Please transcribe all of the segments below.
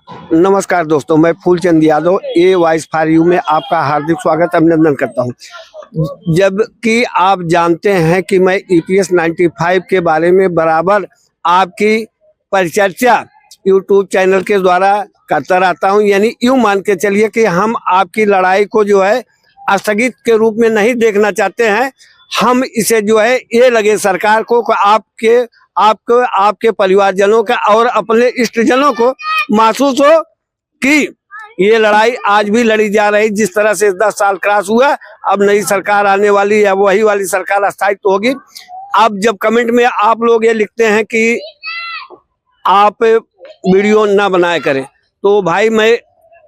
नमस्कार दोस्तों, मैं Phoolchand Yadav a voice for you में आपका हार्दिक स्वागत अभिनंदन करता हूं। जबकि आप जानते हैं कि मैं EPS 95 के बारे में बराबर आपकी परिचर्चा यूट्यूब चैनल के द्वारा करता रहता हूं। यानी यूं मान के चलिए कि हम आपकी लड़ाई को जो है स्थगित के रूप में नहीं देखना चाहते हैं। हम इसे जो है ये लगे सरकार को आपके परिवारजनों का और अपने इष्टजनों को महसूस हो कि ये लड़ाई आज भी लड़ी जा रही। जिस तरह से 10 साल क्रॉस हुआ, अब नई सरकार आने वाली है, वही वाली सरकार स्थायित्व होगी। अब जब कमेंट में आप लोग ये लिखते हैं कि आप वीडियो ना बनाया करें, तो भाई मैं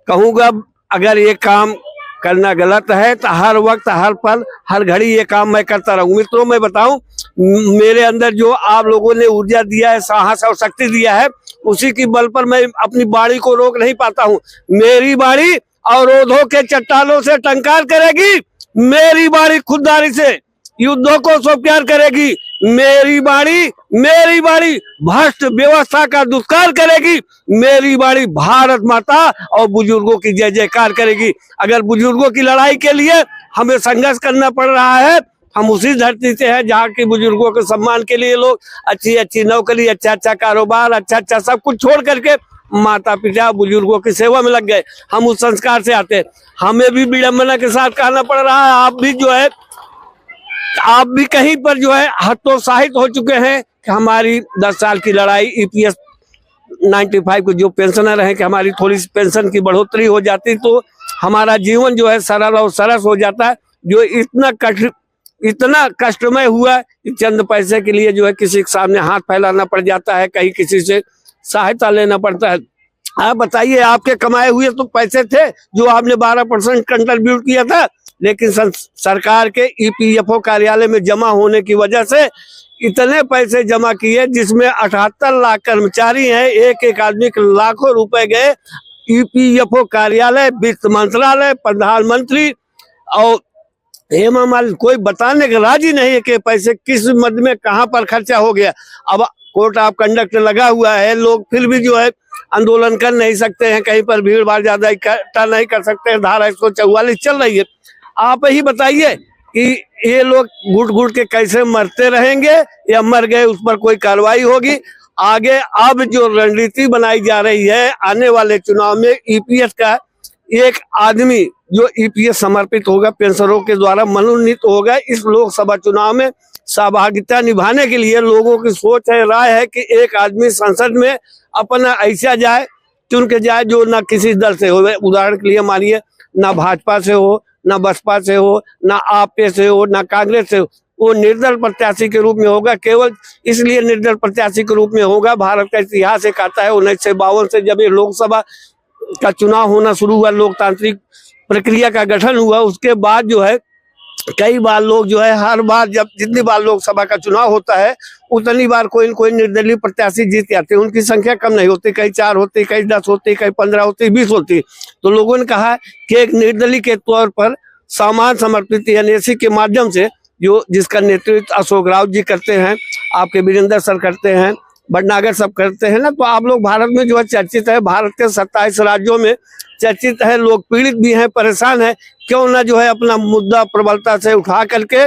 कहूँगा अगर ये काम करना गलत है तो हर वक्त, हर पल, हर घड़ी ये काम मैं करता रहूं। मित्रों, मैं बताऊं, मेरे अंदर जो आप लोगों ने ऊर्जा दिया है, साहस और शक्ति दिया है, उसी की बल पर मैं अपनी बाड़ी को रोक नहीं पाता हूं। मेरी बाड़ी अवरोधों के चट्टानों से टंकार करेगी, मेरी बाड़ी खुददारी से युद्धों को स्वीकार करेगी, मेरी बाड़ी भ्रष्ट व्यवस्था का दुष्कार करेगी, मेरी बाड़ी भारत माता और बुजुर्गों की जय जयकार करेगी। अगर बुजुर्गों की लड़ाई के लिए हमें संघर्ष करना पड़ रहा है, हम उसी धरती से हैं जहाँ के बुजुर्गों के सम्मान के लिए लोग अच्छी अच्छी नौकरी, अच्छा अच्छा कारोबार, अच्छा अच्छा सब कुछ छोड़ करके माता पिता बुजुर्गों की सेवा में लग गए। हम उस संस्कार से आते हैं। हमें भी विडंबना के साथ कहना पड़ रहा है, आप भी कहीं पर जो है हतोत्साहित हो चुके हैं कि हमारी 10 साल की लड़ाई EPS 95 को जो पेंशनर है कि हमारी थोड़ी सी पेंशन की बढ़ोतरी हो जाती तो हमारा जीवन जो है सरल और सरस हो जाता है। जो इतना कष्टमय हुआ कि चंद पैसे के लिए जो है किसी के सामने हाथ फैलाना पड़ जाता है, कहीं किसी से सहायता लेना पड़ता है। आप बताइए, आपके कमाए हुए तो पैसे थे जो आपने 12% कंट्रीब्यूट किया था, लेकिन सरकार के EPFO कार्यालय में जमा होने की वजह से इतने पैसे जमा किए, जिसमें 78 लाख कर्मचारी हैं, एक एक आदमी के लाखों रुपए गए। EPFO कार्यालय, वित्त मंत्रालय, प्रधानमंत्री और हेमा मालिनी कोई बताने का राजी नहीं है कि पैसे किस मद में कहां पर खर्चा हो गया। अब कोर्ट ऑफ कंडक्ट लगा हुआ है, लोग फिर भी जो है आंदोलन कर नहीं सकते हैं, कहीं पर भीड़ भाड़ ज्यादा इकट्ठा नहीं कर सकते हैं, धारा 144 चल रही है। आप ही बताइए कि ये लोग घुट घुट के कैसे मरते रहेंगे या मर गए उस पर कोई कार्रवाई होगी आगे। अब जो रणनीति बनाई जा रही है, आने वाले चुनाव में EPS का एक आदमी जो EPS समर्पित होगा, पेंशनरों के द्वारा मनोनीत होगा, इस लोकसभा चुनाव में सहभागिता निभाने के लिए लोगों की सोच है, राय है कि एक आदमी संसद में अपना ऐसा जाए, चुन के जाए जो ना किसी दल से हो। उदाहरण के लिए मानिए, ना भाजपा से हो, ना बसपा से हो, ना आप से हो, ना कांग्रेस से हो, वो निर्दल प्रत्याशी के रूप में होगा। केवल इसलिए निर्दल प्रत्याशी के रूप में होगा, भारत का इतिहास एक आता है 1952 से जब ये लोकसभा का चुनाव होना शुरू हुआ, लोकतांत्रिक प्रक्रिया का गठन हुआ, उसके बाद जो है कई बार लोग जो है, हर बार जब जितनी बार लोकसभा का चुनाव होता है उतनी बार कोई न कोई निर्दलीय प्रत्याशी जीत जाते हैं। उनकी संख्या कम नहीं होती, कहीं 4 होती, कहीं 10 होती, कहीं 15 होती, 20 होती। तो लोगों ने कहा कि एक निर्दलीय के तौर पर सामान समर्पित NSC के माध्यम से जिसका नेतृत्व अशोक राव जी करते हैं, आपके वीरेंद्र सर करते हैं, भटनागर सब करते हैं ना, तो आप लोग भारत में जो है चर्चित है, भारत के 27 राज्यों में चर्चित है। लोग पीड़ित भी हैं, परेशान है, क्यों ना जो है अपना मुद्दा प्रबलता से उठा करके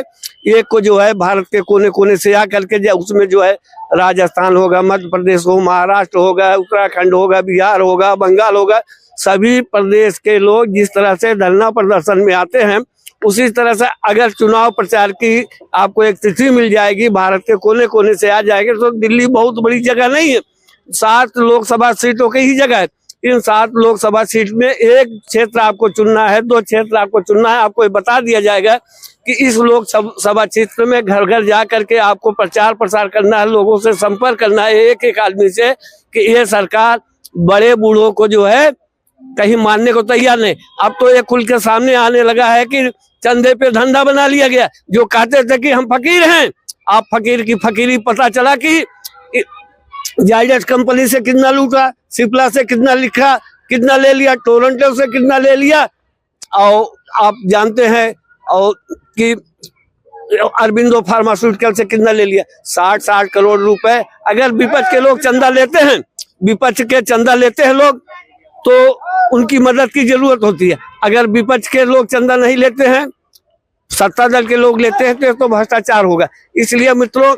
एक को जो है भारत के कोने कोने से आ करके, उसमें जो है राजस्थान होगा, मध्य प्रदेश हो, महाराष्ट्र होगा, उत्तराखंड होगा, बिहार होगा, बंगाल होगा, सभी प्रदेश के लोग जिस तरह से धरना प्रदर्शन में आते हैं, उसी तरह से अगर चुनाव प्रचार की आपको एक तिथि मिल जाएगी, भारत के कोने कोने से आ जाएगी, तो दिल्ली बहुत बड़ी जगह नहीं है, 7 लोकसभा सीटों की ही जगह है। इन 7 लोकसभा सीट में एक क्षेत्र आपको चुनना है, 2 क्षेत्र आपको चुनना है। आपको बता दिया जाएगा कि इस लोकसभा क्षेत्र में घर घर जा करके आपको प्रचार प्रसार करना है, लोगों से संपर्क करना है, एक एक आदमी से, कि ये सरकार बड़े बूढ़ों को जो है कहीं मानने को तैयार नहीं। अब तो ये खुल के सामने आने लगा है कि चंदे पे धंधा बना लिया गया। जो कहते थे कि हम फकीर हैं, आप फकीर की फकीरी पता चला कि जायडेस कंपनी से कितना लूटा, सिप्ला से कितना लिखा, कितना ले लिया, टोरंटो से कितना ले लिया, और आप जानते हैं और कि अरबिंदो फार्मास्यूटिकल से कितना ले लिया, 60 करोड़ रुपए। अगर विपक्ष के लोग चंदा लेते हैं, विपक्ष के चंदा लेते हैं लोग, तो उनकी मदद की जरूरत होती है। अगर विपक्ष के लोग चंदा नहीं लेते हैं, सत्ता दल के लोग लेते हैं तो भ्रष्टाचार होगा। इसलिए मित्रों,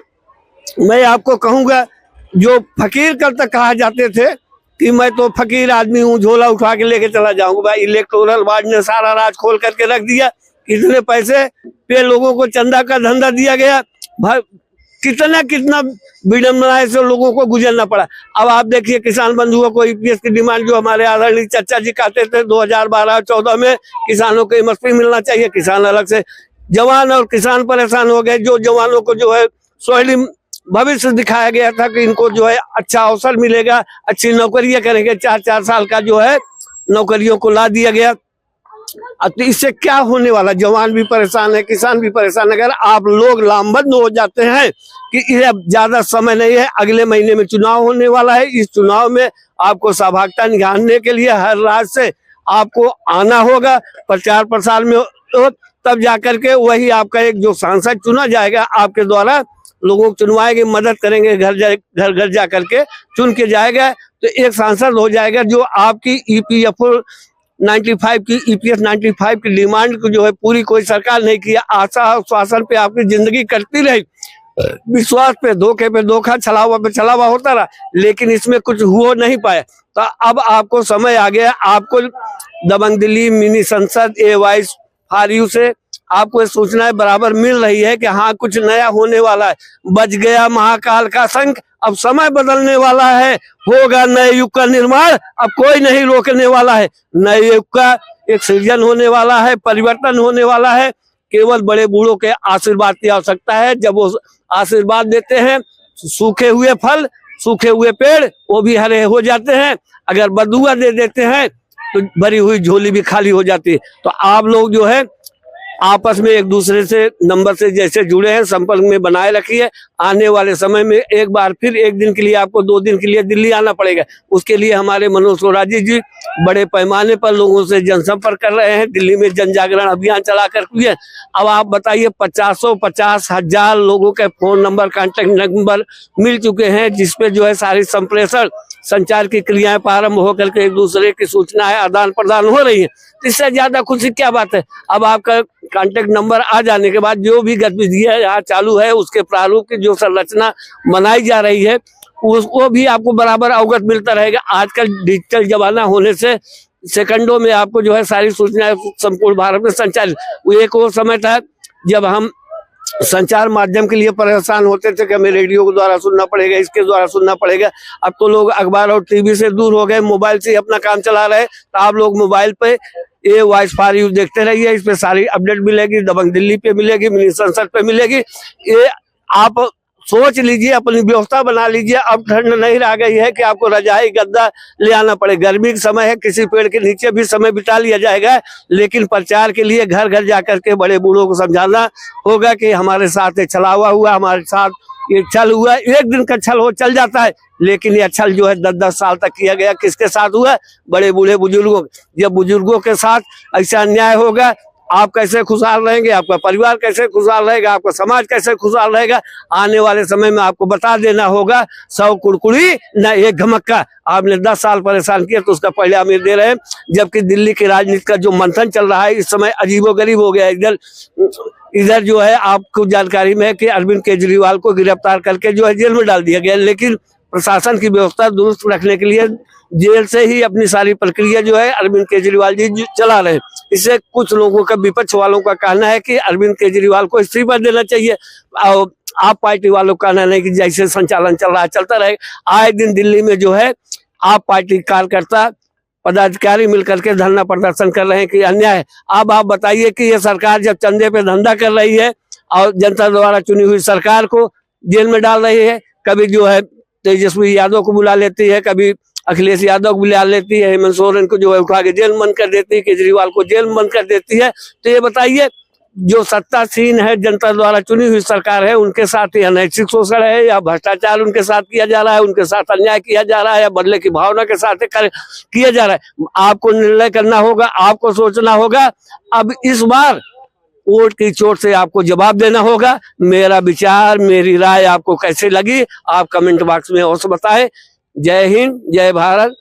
मैं आपको कहूंगा, जो फकीर कल तक कहा जाते थे कि मैं तो फकीर आदमी हूँ, झोला उठा के लेके चला जाऊंगा, भाई इलेक्टोरल वार्ड ने सारा राज खोल करके रख दिया। इतने पैसे पे लोगों को चंदा का धंधा दिया गया, भाई कितना विडम्बना से लोगों को गुजरना पड़ा। अब आप देखिए, किसान बंधुओं को ईपीएस की डिमांड, जो हमारे आदरणीय चाचा जी कहते थे 2012-14 में किसानों को एमएसपी मिलना चाहिए, किसान अलग से, जवान और किसान परेशान हो गए। जो जवानों को जो है स्वर्णिम भविष्य दिखाया गया था कि इनको जो है अच्छा अवसर मिलेगा, अच्छी नौकरियां करेंगे, 4-4 साल का जो है नौकरियों को ला दिया गया। तो इससे क्या होने वाला, जवान भी परेशान है, किसान भी परेशान है। अगर आप लोग लामबंद हो जाते हैं कि यह ज्यादा समय नहीं है, अगले महीने में चुनाव होने वाला है, इस चुनाव में आपको सहभागिता निभाने के लिए हर राज्य से आपको आना होगा, प्रचार प्रसार में तब जाकर के वही आपका एक जो सांसद चुना जाएगा, आपके द्वारा लोगों को चुनवाएंगे, मदद करेंगे, घर घर जा करके चुन के जाएगा, तो एक सांसद हो जाएगा जो आपकी ईपीएफओ 95 की ईपीएस 95 की डिमांड को जो है पूरी कोई सरकार नहीं किया। आशा और श्वासन पे आपकी जिंदगी कटती रही, विश्वास पे धोखे पे धोखा, छलावा पे छलावा होता रहा, लेकिन इसमें कुछ हो नहीं पाया। तो अब आपको समय आ गया, आपको दबंग दिल्ली मिनी संसद A-वाइस फारियू से आपको सूचनाएं बराबर मिल रही है कि हाँ कुछ नया होने वाला है। बच गया महाकाल का शंख, अब समय बदलने वाला है, होगा नए युग का निर्माण, अब कोई नहीं रोकने वाला है। नए युग का एक सृजन होने वाला है, परिवर्तन होने वाला है। केवल बड़े बूढ़ों के आशीर्वाद की आवश्यकता है। जब वो आशीर्वाद देते हैं, सूखे हुए फल, सूखे हुए पेड़ वो भी हरे हो जाते हैं। अगर बदुआ दे देते हैं तो भरी हुई झोली भी खाली हो जाती है। तो आप लोग जो है आपस में एक दूसरे से नंबर से जैसे जुड़े हैं, संपर्क में बनाए रखिए। आने वाले समय में एक बार फिर एक दिन के लिए आपको 2 दिन के लिए दिल्ली आना पड़ेगा। उसके लिए हमारे मनोज सोराजी जी बड़े पैमाने पर लोगों से जनसंपर्क कर रहे हैं, दिल्ली में जन जागरण अभियान चला कर हुए। अब आप बताइए, 50,000 लोगों के फोन नंबर, कांटेक्ट नंबर मिल चुके हैं, जिसपे जो है सारी संप्रेषण संचार की क्रियाएं प्रारंभ होकर के एक दूसरे की सूचनाएं आदान प्रदान हो रही है। इससे ज्यादा खुशी क्या बात है। अब आपका कांटेक्ट नंबर आ जाने के बाद जो भी गतिविधियां यहाँ चालू है, उसके प्रारूप की जो संरचना बनाई जा रही है, उसको भी आपको बराबर अवगत मिलता रहेगा। आजकल डिजिटल जमाना होने से सेकंडों में आपको जो है सारी सूचनाएं संपूर्ण भारत में संचालित। एक वो समय था जब हम संचार माध्यम के लिए परेशान होते थे कि हमें रेडियो के द्वारा सुनना पड़ेगा, इसके द्वारा सुनना पड़ेगा। अब तो लोग अखबार और टीवी से दूर हो गए, मोबाइल से अपना काम चला रहे हैं। तो आप लोग मोबाइल पे A-वाइस फारियू देखते रहिए, इस पे सारी अपडेट मिलेगी, दबंग दिल्ली पे मिलेगी, मिनी संसद पे मिलेगी। ये आप सोच लीजिए, अपनी व्यवस्था बना लीजिए। अब ठंड नहीं रह गई है कि आपको रजाई गद्दा ले आना पड़े। गर्मी का समय है, किसी पेड़ के नीचे भी समय बिता लिया जाएगा, लेकिन प्रचार के लिए घर घर जाकर के बड़े बूढ़ों को समझाना होगा कि हमारे साथ एक छलावा हुआ, हमारे साथ ये छल हुआ। एक दिन का छल हो चल जाता है, लेकिन ये छल जो है 10-10 साल तक किया गया। किसके साथ हुआ? बड़े बूढ़े बुजुर्गों। जब बुजुर्गों के साथ ऐसा अन्याय होगा, आप कैसे खुशहाल रहेंगे, आपका परिवार कैसे खुशहाल रहेगा, आपका समाज कैसे खुशहाल रहेगा। आने वाले समय में आपको बता देना होगा, 100 कुड़कुड़ी न एक घमक्का। आपने 10 साल परेशान किया तो उसका परिणाम ये दे रहे हैं। जबकि दिल्ली की राजनीति का जो मंथन चल रहा है इस समय अजीबोगरीब हो गया है। इधर जो है आपको जानकारी में है कि अरविंद केजरीवाल को गिरफ्तार करके जो है जेल में डाल दिया गया, लेकिन प्रशासन की व्यवस्था दुरुस्त रखने के लिए जेल से ही अपनी सारी प्रक्रिया जो है अरविंद केजरीवाल जी चला रहे हैं। इससे कुछ लोगों का, विपक्ष वालों का कहना है कि अरविंद केजरीवाल को इस्तीफा देना चाहिए। और आप पार्टी वालों का कहना है कि जैसे संचालन चल रहा है चलता रहेगा। आए दिन दिल्ली में जो है आप पार्टी कार्यकर्ता पदाधिकारी मिलकर के धरना प्रदर्शन कर रहे हैं कि अन्याय है। अब आप बताइए कि ये सरकार जब चंदे पे धंधा कर रही है और जनता द्वारा चुनी हुई सरकार को जेल में डाल रही है, कभी जो है तेजस्वी यादव को बुला लेती है, कभी अखिलेश यादव को बुला लेती है, हेमंत सोरेन को जो है उठा के जेल बंद कर देती है, केजरीवाल को जेल बंद कर देती है। तो ये बताइए, जो सत्तासीन है, जनता द्वारा चुनी हुई सरकार है, उनके साथ ही अनैतिक शोषण है या भ्रष्टाचार उनके साथ किया जा रहा है, उनके साथ अन्याय किया जा रहा है या बदले की भावना के साथ किया जा रहा है। आपको निर्णय करना होगा, आपको सोचना होगा। अब इस बार वोट की चोट से आपको जवाब देना होगा। मेरा विचार, मेरी राय आपको कैसे लगी, आप कमेंट बॉक्स में अवश्य बताएं। जय हिंद, जय भारत।